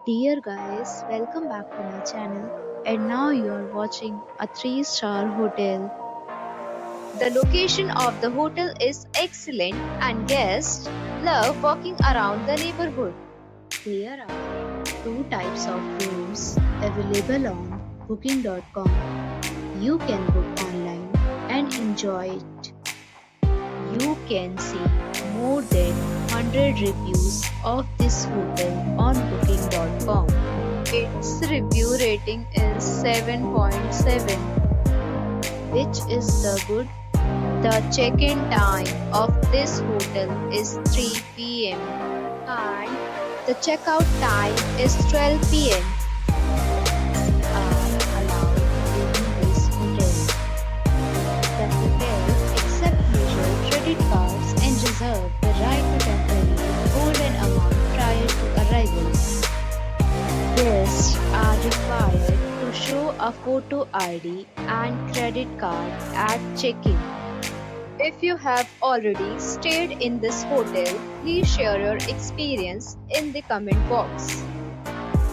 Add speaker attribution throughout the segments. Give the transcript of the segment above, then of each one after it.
Speaker 1: Dear guys, welcome back to my channel. And now you are watching a 3-star hotel. The location of the hotel is excellent and guests love walking around the neighborhood. There are two types of rooms available on booking.com. You can book online and enjoy it. You can see more than 100 reviews of this hotel on booking.com. Its review rating is 7.7, which is the good. The check-in time of this hotel is 3 p.m. and the checkout time is 12 p.m. Are allowed in this hotel. The hotel accepts major credit cards and reserve the right to temporarily hold an amount prior to arrival. Guests are required to show a photo ID and credit card at check-in. If you have already stayed in this hotel, please share your experience in the comment box.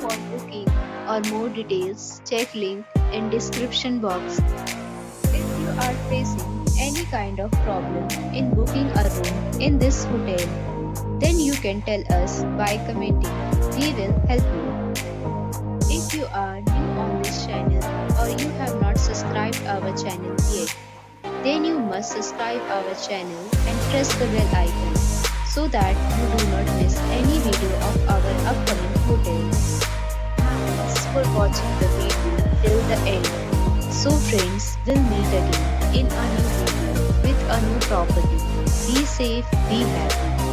Speaker 1: For booking or more details, check link in description box. If you are facing any kind of problem in booking a room in this hotel, then you can tell us by commenting. We will help you. If you are new on this channel or you have not subscribed our channel yet, then you must subscribe our channel and press the bell icon so that you do not miss any video of our upcoming hotels. Thanks for watching the video till the end. So friends, we'll meet again in a new video with a new property. Be safe, be happy.